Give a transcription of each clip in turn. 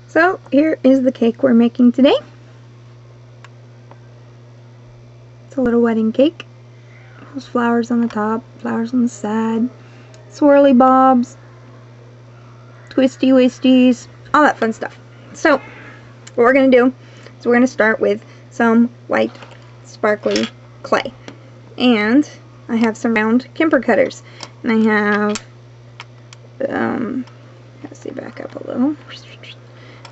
So here is the cake we're making today. It's a little wedding cake. There's flowers on the top, flowers on the side, swirly bobs, twisty wisties, all that fun stuff. So what we're going to do is we're going to start with some white sparkly clay. And I have some round Kemper cutters. And I have, let's see, back up a little.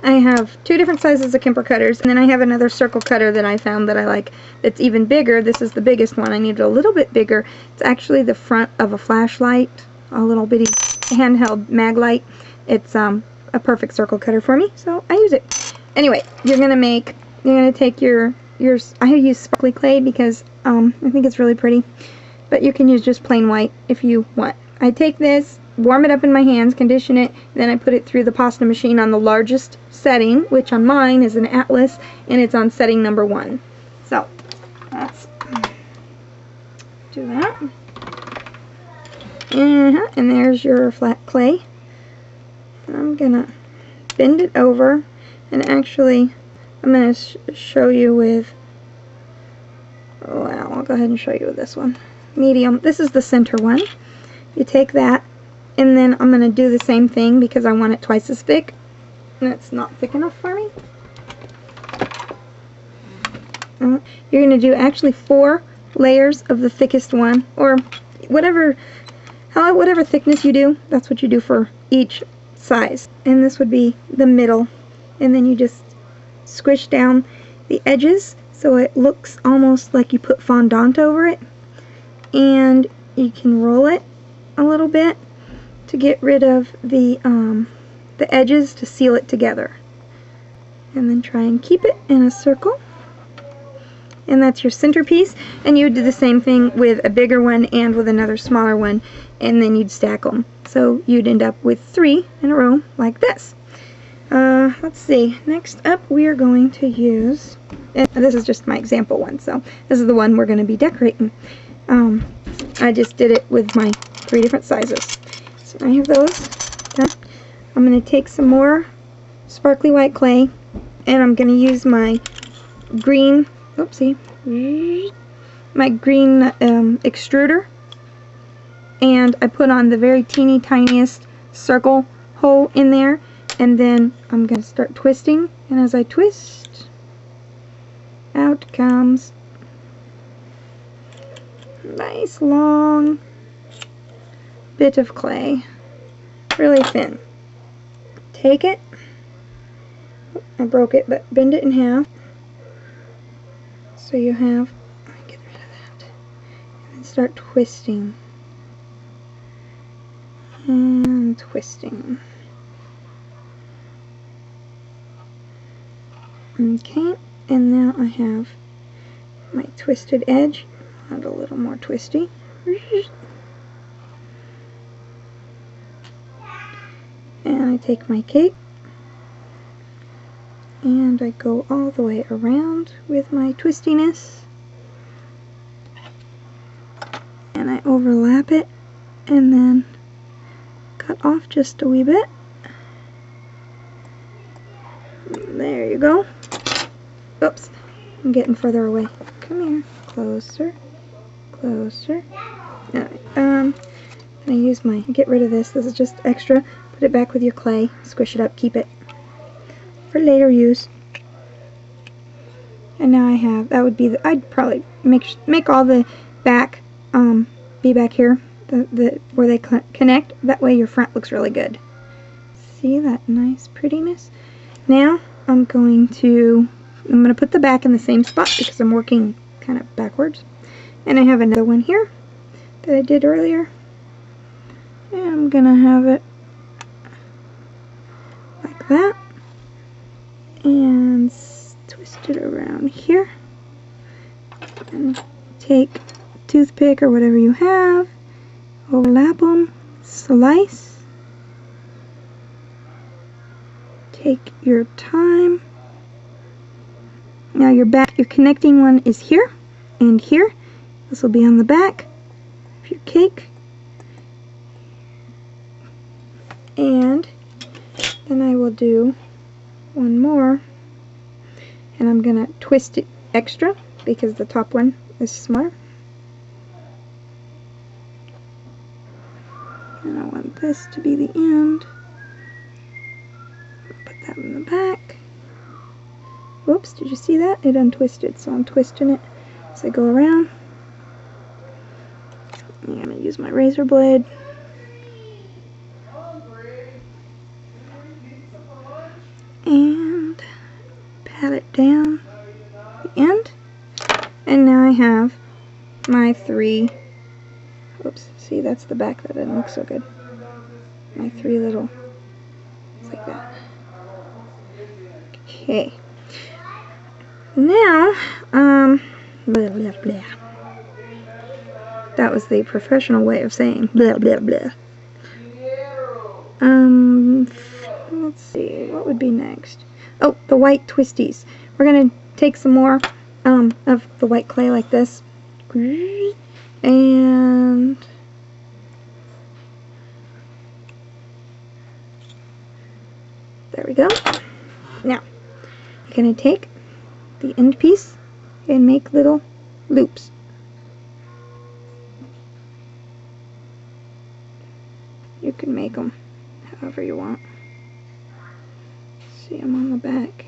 I have 2 different sizes of Kemper cutters, and then I have another circle cutter that I found that I like that's even bigger. This is the biggest one. I need it a little bit bigger. It's actually the front of a flashlight, a little bitty handheld mag light. It's a perfect circle cutter for me, so I use it. Anyway, you're gonna take your I use sparkly clay because I think it's really pretty, but you can use just plain white if you want. I take this, warm it up in my hands, condition it, then I put it through the pasta machine on the largest setting, which on mine is an Atlas, and it's on setting number 1. So let's do that. And there's your flat clay. I'm gonna bend it over, and actually I'm gonna show you with, well, I'll go ahead and show you with this one. Medium. This is the center one. You take that, and then I'm going to do the same thing because I want it twice as thick, and it's not thick enough for me. You're going to do actually 4 layers of the thickest one, or whatever thickness you do, that's what you do for each size. And this would be the middle, and then you just squish down the edges so it looks almost like you put fondant over it, and you can roll it a little bit to get rid of the edges to seal it together, and then try and keep it in a circle, and that's your centerpiece. And you would do the same thing with a bigger one and with another smaller one, and then you'd stack them, so you'd end up with 3 in a row like this. Let's see, next up we are going to use, and this is just my example one, so this is the one we're going to be decorating. I just did it with my 3 different sizes. So I have those done. I'm going to take some more sparkly white clay, and I'm going to use my green, my green extruder, and I put on the very teeny tiniest circle hole in there, and then I'm going to start twisting, and as I twist, out comes a nice long bit of clay, really thin. Take it, I broke it, but bend it in half, so you have, get rid of that, and then start twisting, and twisting. Okay, and now I have my twisted edge. Add a little more twisty. And I take my cake and I go all the way around with my twistiness, and I overlap it and then cut off just a wee bit. There you go. Oops, I'm getting further away. Come here, closer, closer. Alright, and I use my, get rid of this. This is just extra. Put it back with your clay, squish it up, keep it for later use. And now I have, that would be the, I'd probably make all the back be back here, the where they connect. That way your front looks really good. See that nice prettiness? Now I'm going to put the back in the same spot because I'm working kind of backwards. And I have another one here that I did earlier. And I'm going to have it like that. And twist it around here. And take a toothpick or whatever you have. Overlap them. Slice. Take your time. Now your connecting one is here and here. This will be on the back of your cake. And then I will do one more, and I'm going to twist it extra because the top one is smaller. And I want this to be the end. Put that in the back. Whoops, did you see that? It untwisted, so I'm twisting it as I go around. I'm going to use my razor blade. And pat it down the end. And now I have my 3, oops, see, that's the back that didn't look so good. My 3 little, it's like that. Okay. Now, blah, blah, blah. That was the professional way of saying blah, blah, blah. Let's see, what would be next? Oh, the white twisties. We're going to take some more of the white clay like this. And there we go. Now, you're going to take the end piece and make little loops. You can make them however you want. See them on the back.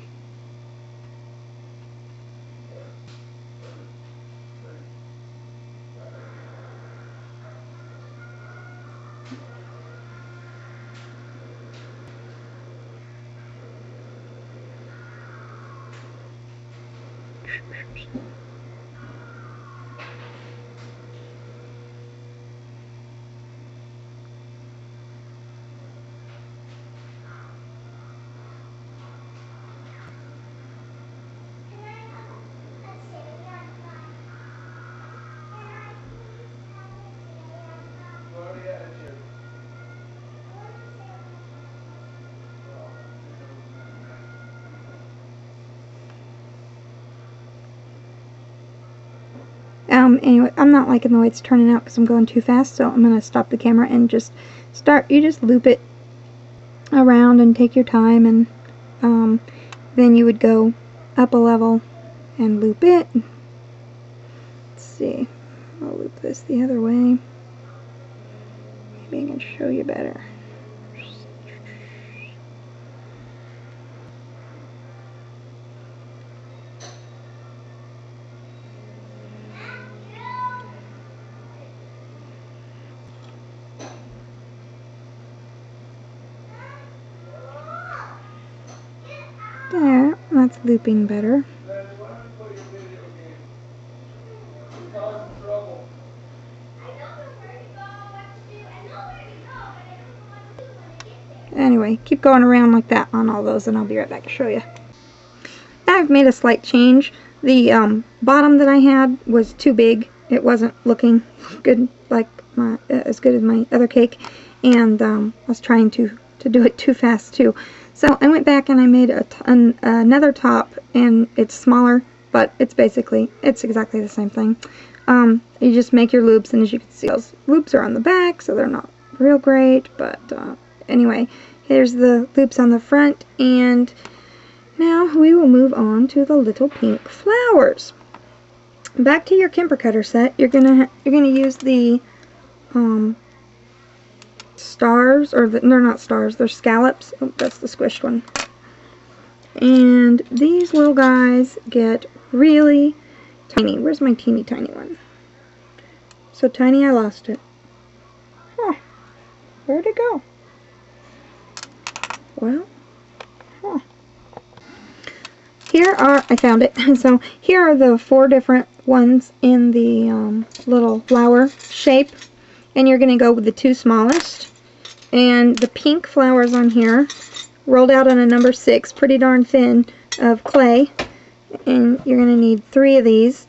Anyway, I'm not liking the way it's turning out because I'm going too fast, so I'm going to stop the camera and just start. You just loop it around and take your time, and then you would go up a level and loop it. Let's see. I'll loop this the other way. Maybe I can show you better. There, that's looping better. Anyway, keep going around like that on all those, and I'll be right back to show you. I've made a slight change. The bottom that I had was too big. It wasn't looking good, like as good as my other cake, and I was trying to do it too fast too. So I went back and I made another top, and it's smaller, but it's exactly the same thing. You just make your loops, and as you can see, those loops are on the back, so they're not real great, but anyway, here's the loops on the front, and now we will move on to the little pink flowers. Back to your Kemper cutter set, you're gonna use the stars, or they're not stars, they're scallops. Oh, that's the squished one. And these little guys get really tiny. Where's my teeny tiny one? So tiny I lost it. Huh. Where'd it go? Well, huh. Here are, I found it. So here are the 4 different ones in the little flower shape. And you're going to go with the 2 smallest. And the pink flowers on here, rolled out on a number 6, pretty darn thin, of clay. And you're going to need 3 of these.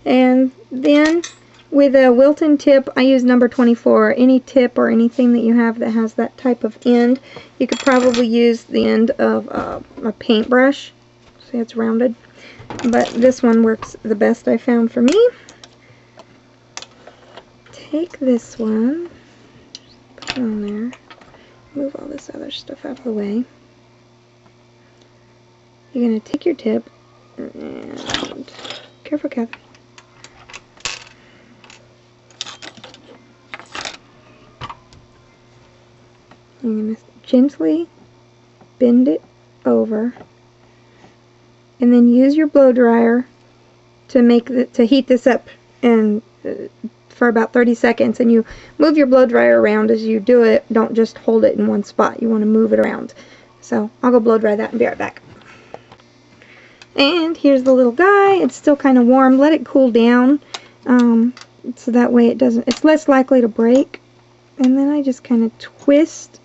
And then with a Wilton tip, I use number 24. Any tip or anything that you have that has that type of end, you could probably use the end of a paintbrush. See, it's rounded. But this one works the best I found for me. Take this one, put it on this other stuff out of the way. You're going to take your tip and... Careful, Catherine. You're going to gently bend it over, and then use your blow dryer to heat this up and for about 30 seconds. And you move your blow dryer around as you do it. Don't just hold it in one spot. You want to move it around. So I'll go blow dry that and be right back. And here's the little guy. It's still kind of warm. Let it cool down so that way it's less likely to break. And then I just kind of twist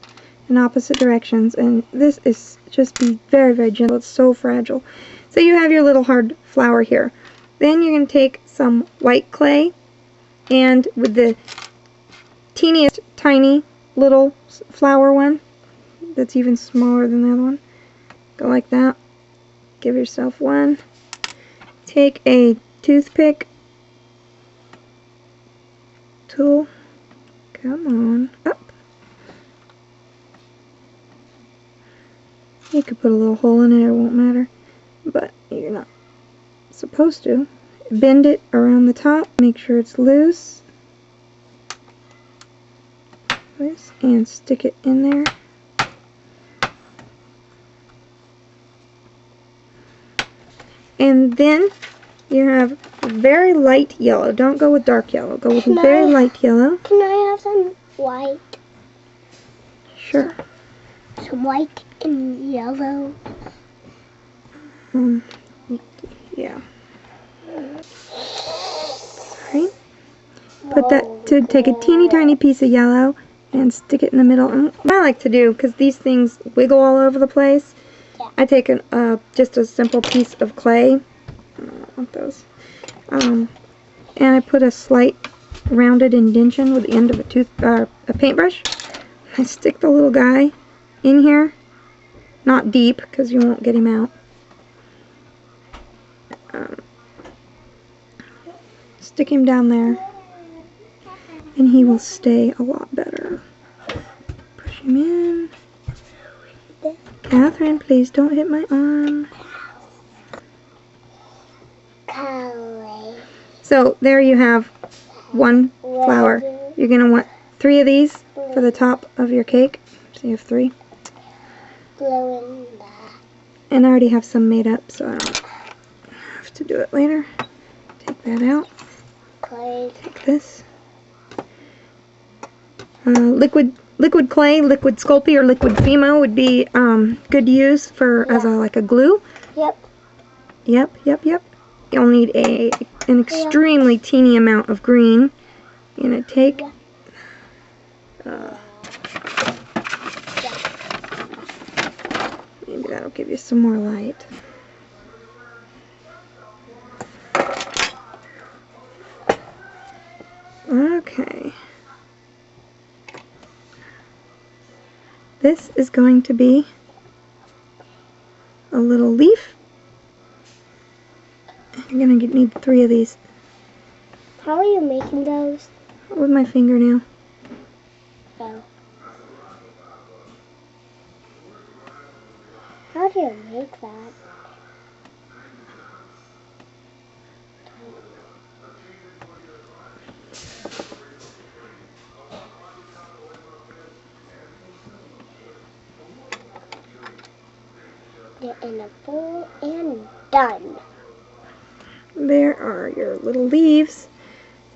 in opposite directions, and this is just be very, very gentle. It's so fragile. So you have your little hard flower here. Then you're going to take some white clay, and with the teeniest tiny little flower one that's even smaller than the other one, go like that. Give yourself one. Take a toothpick tool. Come on, up. You could put a little hole in it, it won't matter, but you're not supposed to. Bend it around the top, make sure it's loose, and stick it in there. And then you have very light yellow. Don't go with dark yellow, go with very light yellow. Can I have some white? Sure. Some white and yellow. Yeah. Alright. Put that to take a teeny tiny piece of yellow and stick it in the middle. And what I like to do, because these things wiggle all over the place, I take just a simple piece of clay. I don't want those. And I put a slight rounded indentation with the end of a paintbrush. I stick the little guy in here. Not deep, because you won't get him out. Stick him down there, and he will stay a lot better. Push him in. Catherine, please don't hit my arm. So there you have one flower. You're going to want 3 of these for the top of your cake. So you have 3. And I already have some made up, so I don't have to do it later. Take that out. Take this. Liquid clay, liquid Sculpey, or liquid Fimo would be good to use for as like a glue. Yep. You'll need an extremely teeny amount of green. You're gonna take. Maybe that'll give you some more light. Okay. This is going to be a little leaf. You're going to need 3 of these. How are you making those? With my fingernail. Oh. How do you make that? They're in a bowl and done. There are your little leaves.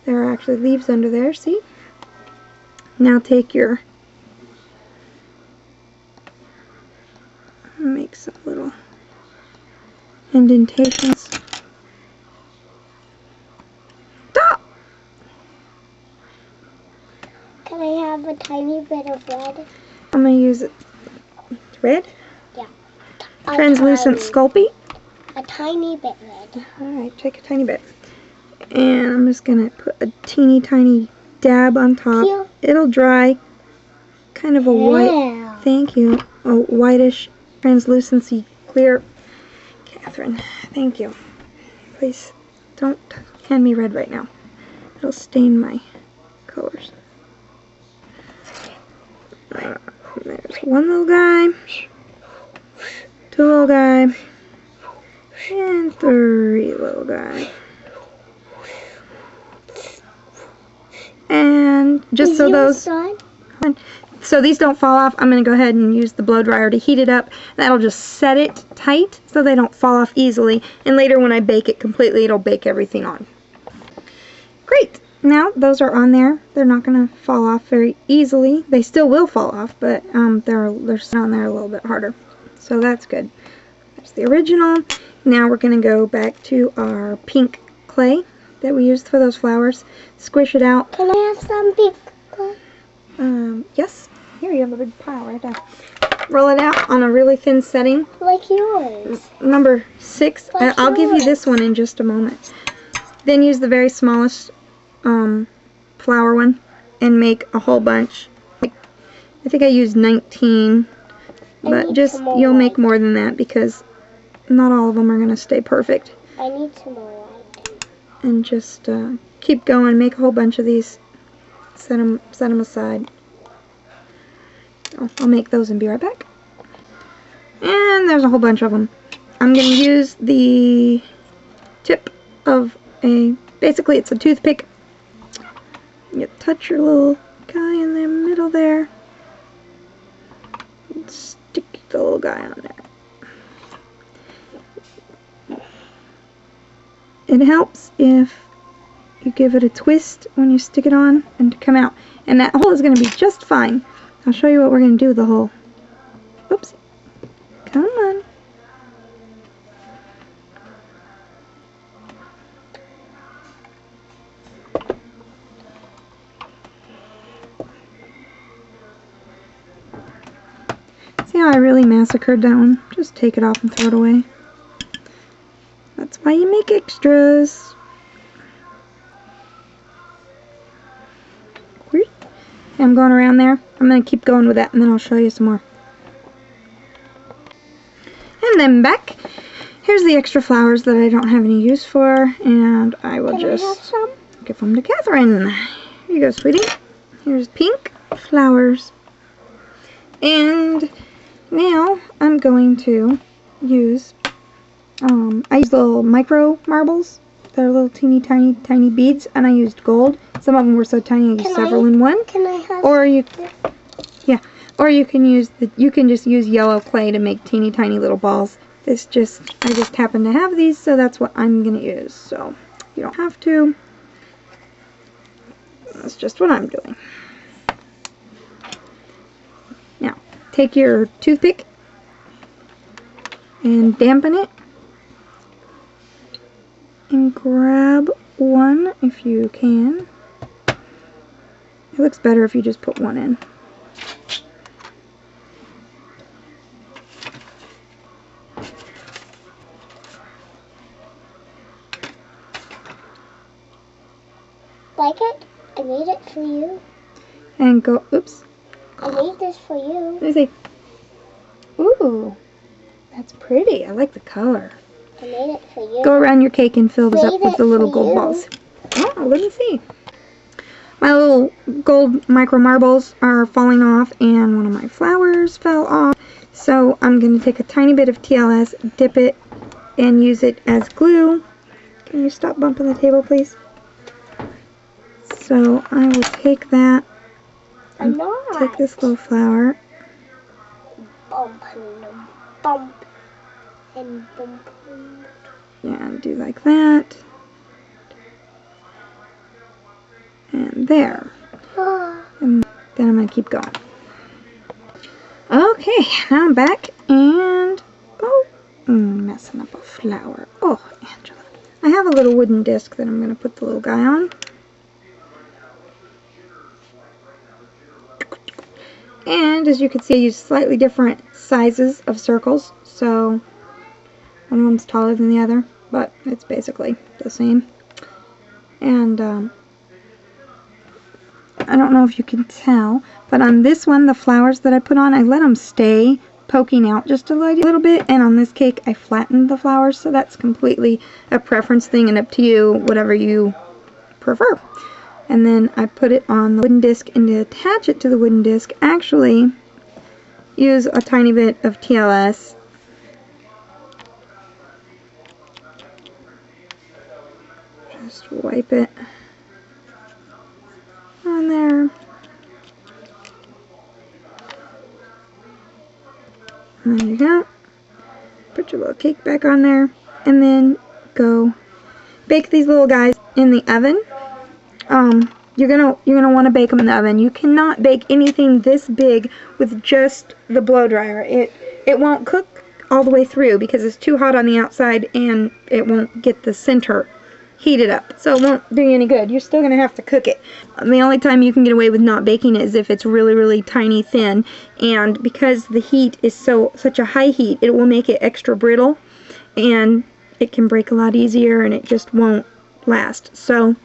There are actually leaves under there, see? Now take your, make some little indentations. Stop! Can I have a tiny bit of red? I'm going to use it. Red? Yeah. Translucent Sculpey. A tiny bit red. Alright, take a tiny bit. And I'm just going to put a teeny tiny dab on top. Here. It'll dry. Kind of a white, thank you, a whitish translucency clear. Catherine, thank you. Please don't hand me red right now. It'll stain my colors. There's One little guy, two little guy, and three little guy. And just so those, so these don't fall off, I'm going to go ahead and use the blow dryer to heat it up. That'll just set it tight so they don't fall off easily. And later when I bake it completely, it'll bake everything on. Great. Now those are on there. They're not going to fall off very easily. They still will fall off, but they're on there a little bit harder. So that's good. That's the original. Now we're going to go back to our pink clay that we used for those flowers. Squish it out. Can I have some pink clay? Yes. Here you have a big pile right there. Roll it out on a really thin setting. Like yours. Number 6. Like I'll give you this one in just a moment. Then use the very smallest flower one and make a whole bunch. I think I used 19, but just you'll make more than that because not all of them are going to stay perfect. I need some more white. And just keep going, make a whole bunch of these, set them aside. I'll make those and be right back. And there's a whole bunch of them. I'm going to use the tip of basically it's a toothpick. You touch your little guy in the middle there. And stick the little guy on there. It helps if you give it a twist when you stick it on and to come out. And that hole is going to be just fine. I'll show you what we're going to do with the hole. Oops. Come on. See how I really massacred that one? Just take it off and throw it away. That's why you make extras. I'm going around there. I'm going to keep going with that and then I'll show you some more. And then back. Here's the extra flowers that I don't have any use for, and I will just give them to Catherine. Here you go, sweetie. Here's pink flowers. And now I'm going to use, I use little micro marbles. They're little teeny tiny beads, and I used gold. Some of them were so tiny I used several in one. Can I have or you can use you can just use yellow clay to make teeny tiny little balls. I just happen to have these, so that's what I'm gonna use. So you don't have to. That's just what I'm doing. Now take your toothpick and dampen it. And grab one if you can. It looks better if you just put one in. like it? I made it for you. And go, oops. I made this for you. Let me see. Ooh, that's pretty. I like the color. I made it for you. Go around your cake and fill this up with the little gold you. balls. Oh, let me see. My little gold micro marbles are falling off and one of my flowers fell off. So I'm going to take a tiny bit of TLS, dip it, and use it as glue. Can you stop bumping the table, please? So I will take that and take this little flower. Bump and bump and bump. Yeah, and do like that. And there. And then I'm going to keep going. Okay, now I'm back and, oh, messing up a flower. Oh, Angela. I have a little wooden disc that I'm going to put the little guy on. And as you can see, I use slightly different sizes of circles. So one of them's taller than the other, but it's basically the same. And I don't know if you can tell, but on this one, the flowers that I put on, I let them stay poking out just a little bit. And on this cake, I flattened the flowers, so that's completely a preference thing and up to you, whatever you prefer. And then I put it on the wooden disc, and to attach it to the wooden disc, actually, use a tiny bit of TLS. Just wipe it on there. There you go. Put your little cake back on there, and then go bake these little guys in the oven. You're gonna want to bake them in the oven. You cannot bake anything this big with just the blow dryer. It won't cook all the way through because it's too hot on the outside, and it won't get the center heated up. So it won't do you any good. You're still gonna have to cook it. The only time you can get away with not baking it is if it's really, really tiny thin, and because the heat is such a high heat, it will make it extra brittle, and it can break a lot easier, and it just won't last. So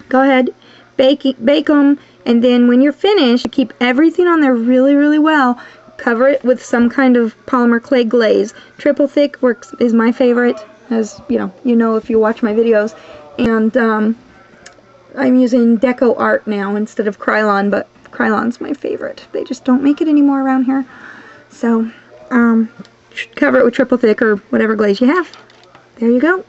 go ahead, bake them, and then when you're finished, keep everything on there really, really well. Cover it with some kind of polymer clay glaze. Triple thick is my favorite, as you know if you watch my videos. And I'm using Deco Art now instead of Krylon, but Krylon's my favorite. They just don't make it anymore around here. So cover it with triple thick or whatever glaze you have. There you go.